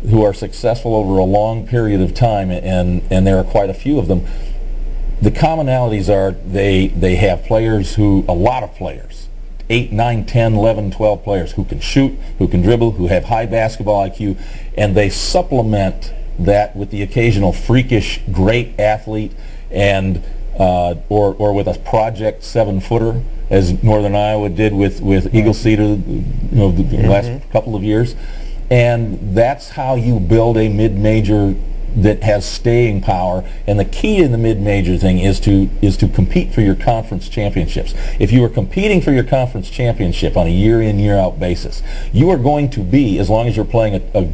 who are successful over a long period of time, and there are quite a few of them, the commonalities are they have players who, a lot of players, 8, 9, 10, 11, 12 players who can shoot, who can dribble, who have high basketball IQ, and they supplement that with the occasional freakish great athlete and or with a project 7-footer, as Northern Iowa did with Eagle Cedar, the last couple of years. And that's how you build a mid-major that has staying power. And the key in the mid-major thing is to compete for your conference championships. If you are competing for your conference championship on a year-in, year-out basis, you are going to be, as long as you're playing a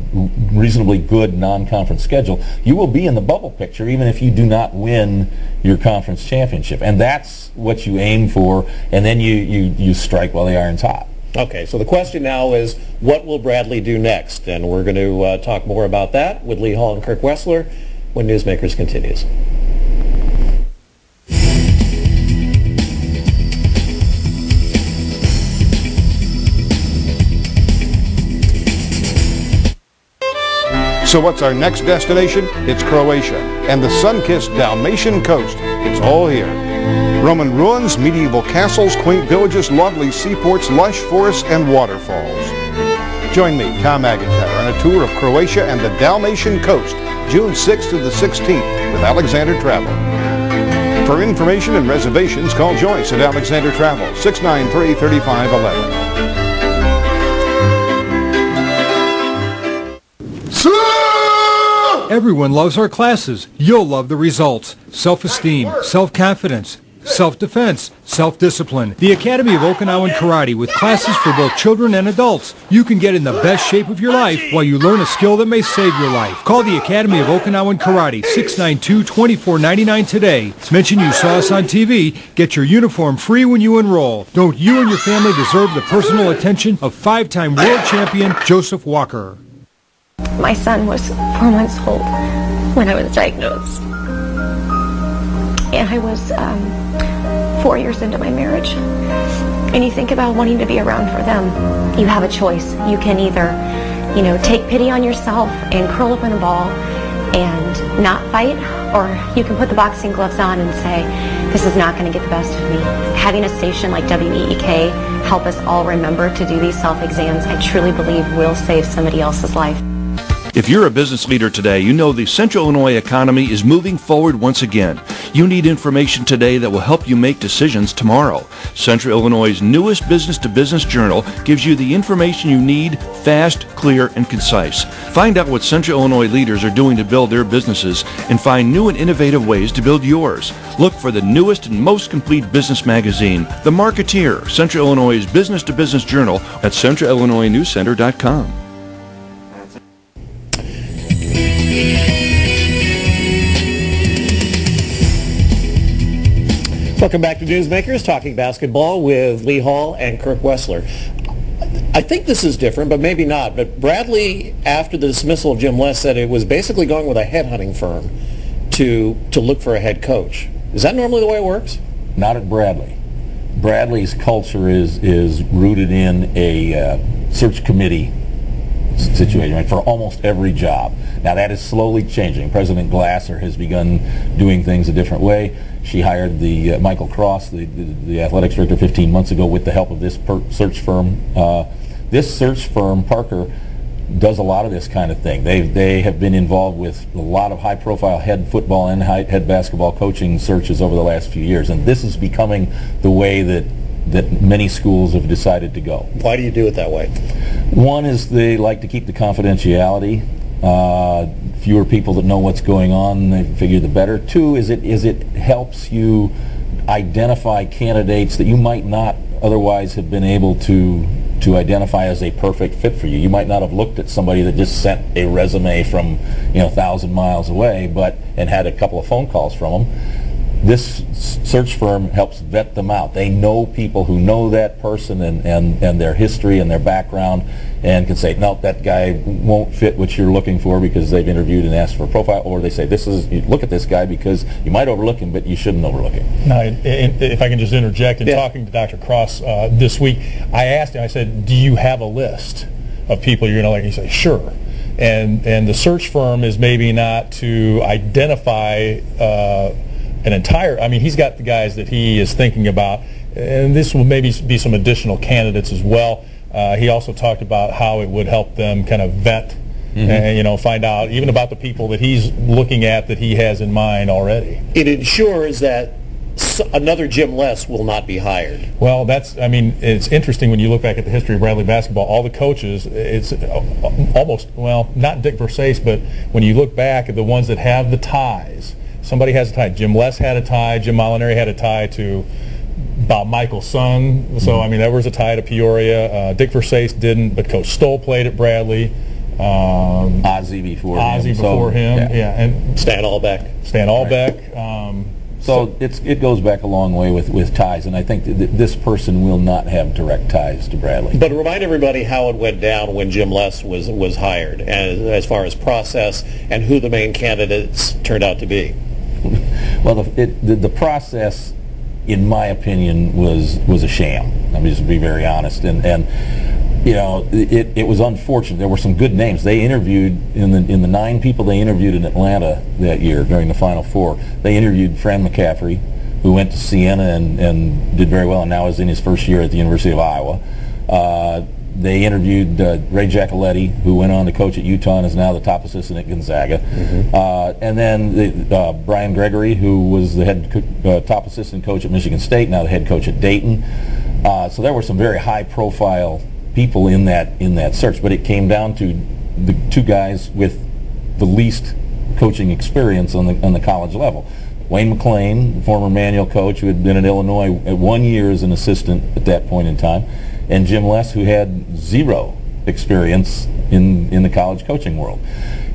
reasonably good non-conference schedule, you will be in the bubble picture even if you do not win your conference championship. And that's what you aim for, and then you strike while the iron's hot. Okay, so the question now is, what will Bradley do next? And we're going to talk more about that with Lee Hall and Kirk Wessler when Newsmakers continues. So what's our next destination? It's Croatia and the sun-kissed Dalmatian coast. It's all here. Roman ruins, medieval castles, quaint villages, lovely seaports, lush forests, and waterfalls. Join me, Tom McIntyre, on a tour of Croatia and the Dalmatian coast, June 6th to the 16th with Alexander Travel. For information and reservations, call Joyce at Alexander Travel, 693-3511. Everyone loves our classes. You'll love the results. Self-esteem, self-confidence, self-defense, self-discipline. The Academy of Okinawan Karate with classes for both children and adults. You can get in the best shape of your life while you learn a skill that may save your life. Call the Academy of Okinawan Karate, 692-2499 today. Mention you saw us on TV. Get your uniform free when you enroll. Don't you and your family deserve the personal attention of 5-time world champion Joseph Walker? My son was 4 months old when I was diagnosed. And I was 4 years into my marriage. And you think about wanting to be around for them. You have a choice. You can either, take pity on yourself and curl up in a ball and not fight, or you can put the boxing gloves on and say, this is not going to get the best of me. Having a station like WEEK help us all remember to do these self-exams, I truly believe will save somebody else's life. If you're a business leader today, you know the Central Illinois economy is moving forward once again. You need information today that will help you make decisions tomorrow. Central Illinois' newest business-to-business journal gives you the information you need, fast, clear, and concise. Find out what Central Illinois leaders are doing to build their businesses and find new and innovative ways to build yours. Look for the newest and most complete business magazine, The Marketeer, Central Illinois' business-to-business journal at centralillinoisnewscenter.com. Welcome back to Newsmakers, talking basketball with Lee Hall and Kirk Wessler. I think this is different, but maybe not. But Bradley, after the dismissal of Jim Les, said it was basically going with a headhunting firm to look for a head coach. Is that normally the way it works? Not at Bradley. Bradley's culture is rooted in a search committee situation, right, for almost every job. Now that is slowly changing. President Glasser has begun doing things a different way. She hired the Michael Cross, the athletics director, 15 months ago with the help of this search firm. This search firm, Parker, does a lot of this kind of thing. They have been involved with a lot of high-profile head football and head basketball coaching searches over the last few years, and this is becoming the way that many schools have decided to go. Why do you do it that way? One is they like to keep the confidentiality. Fewer people that know what's going on, they figure the better. Two is it helps you identify candidates that you might not otherwise have been able to identify as a perfect fit for you. You might not have looked at somebody that just sent a resume from 1,000 miles away, and had a couple of phone calls from them. This search firm helps vet them out. They know people who know that person and their history and their background, and can say, no, that guy won't fit what you're looking for because they've interviewed and asked for a profile, or they say, look at this guy because you might overlook him, but you shouldn't overlook him. Now, if I can just interject, in talking to Dr. Cross this week, I asked him, I said, do you have a list of people you're going to like? He said, sure. and the search firm is maybe not to identify an entire. I mean, he's got the guys that he is thinking about, and this will maybe be some additional candidates as well. He also talked about how it would help them kind of vet and find out even about the people that he's looking at that he has in mind already. It ensures that another Jim Les will not be hired. Well, it's interesting when you look back at the history of Bradley basketball. All the coaches, it's almost, well, not Dick Versace, but when you look back at the ones that have the ties, somebody has a tie. Jim Les had a tie. Jim Molinari had a tie to Bob Michael's son. So, I mean, there was a tie to Peoria. Dick Versace didn't, but Coach Stoll played at Bradley. Ozzie before him. Yeah. And Stan Albeck. So it goes back a long way with ties, and I think that this person will not have direct ties to Bradley. But remind everybody how it went down when Jim Les was hired, as far as process and who the main candidates turned out to be. Well, the process, in my opinion, was a sham. I mean, just to be very honest, and it was unfortunate. There were some good names. They interviewed in the 9 people they interviewed in Atlanta that year during the Final Four. They interviewed Fran McCaffrey, who went to Siena and did very well, and now is in his first year at the University of Iowa. They interviewed Ray Giacoletti, who went on to coach at Utah and is now the top assistant at Gonzaga. And then Brian Gregory, who was the top assistant coach at Michigan State, now the head coach at Dayton. So there were some very high-profile people in that search, but it came down to the 2 guys with the least coaching experience on the college level. Wayne McLean, former Manual coach who had been at Illinois at 1 year as an assistant at that point in time, and Jim Les, who had 0 experience in the college coaching world.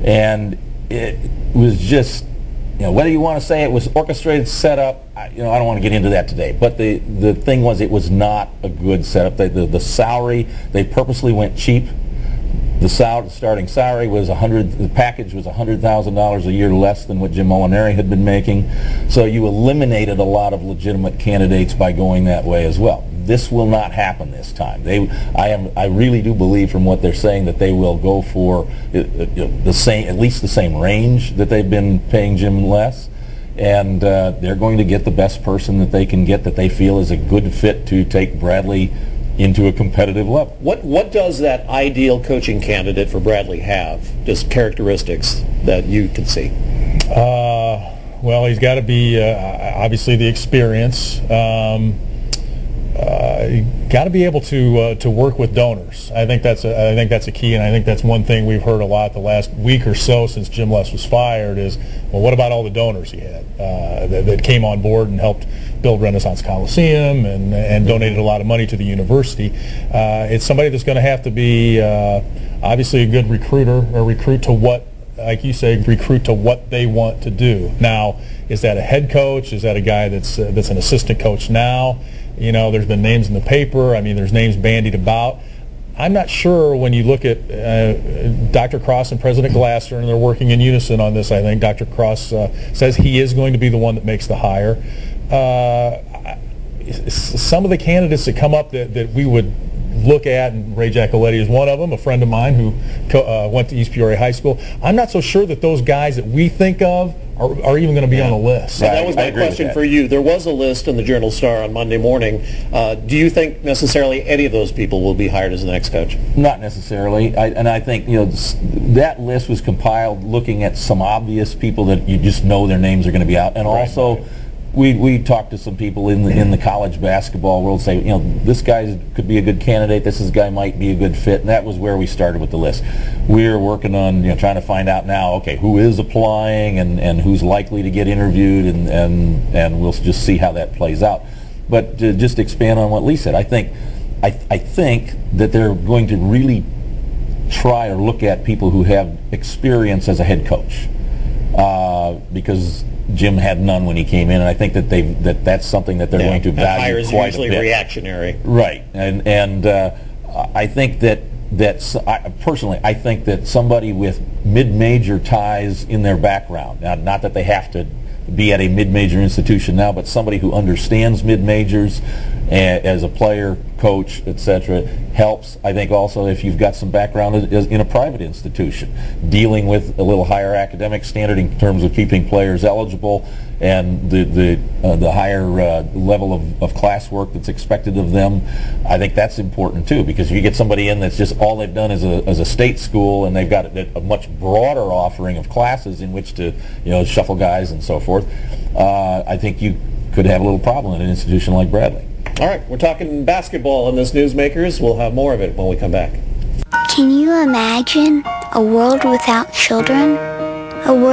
And it was just, whether you want to say it was orchestrated, set up, I don't want to get into that today. But the thing was, it was not a good setup. The salary, they purposely went cheap. The starting salary was the package was $100,000 a year less than what Jim Molinari had been making. So you eliminated a lot of legitimate candidates by going that way as well. This will not happen this time. I really do believe from what they're saying that they will go for at least the same range that they've been paying Jim Les, and they're going to get the best person that they can get that they feel is a good fit to take Bradley into a competitive level. What does that ideal coaching candidate for Bradley have? Just characteristics that you can see. Well, he's got to be obviously the experience. Got to be able to work with donors. I think that's a key, and I think that's one thing we've heard a lot the last week or so since Jim Les was fired is, well, what about all the donors he had that came on board and helped build Renaissance Coliseum and donated a lot of money to the university? It's somebody that's going to have to be obviously a good recruiter, or recruit to what, like you say, recruit to what they want to do. Now, is that a head coach? Is that a guy that's an assistant coach now? There's been names in the paper. I mean, there's names bandied about. I'm not sure when you look at Dr. Cross and President Glasser, and they're working in unison on this, I think. Dr. Cross says he is going to be the one that makes the hire. Some of the candidates that come up that we would look at, and Ray Giacoletti is one of them, a friend of mine who went to East Peoria High School. I'm not so sure that those guys that we think of are even going to be on the list. And that was my question for you. There was a list in the Journal-Star on Monday morning. Do you think necessarily any of those people will be hired as the next coach? Not necessarily. I think that list was compiled looking at some obvious people that you just know their names are going to be out, and also we talked to some people in the college basketball world, say, this guy could be a good candidate, this guy might be a good fit, and that was where we started with the list. We're working on trying to find out now, okay, who is applying and who's likely to get interviewed, and we'll just see how that plays out. But to just expand on what Lee said, I think that they're going to really try or look at people who have experience as a head coach, because Jim had none when he came in, and I think that that's something that they're going to value hire is quite usually a bit. Reactionary. Right, and I think personally, I think that somebody with mid-major ties in their background, now, not that they have to be at a mid-major institution now, but somebody who understands mid-majors as a player, coach, etc., helps. I think also if you've got some background in a private institution, dealing with a little higher academic standard in terms of keeping players eligible and the higher level of classwork that's expected of them. I think that's important too, because if you get somebody in that's just all they've done is a state school and they've got a much broader offering of classes in which to shuffle guys and so forth, I think you could have a little problem in an institution like Bradley. All right, we're talking basketball in this Newsmakers. We'll have more of it when we come back. Can you imagine a world without children? A world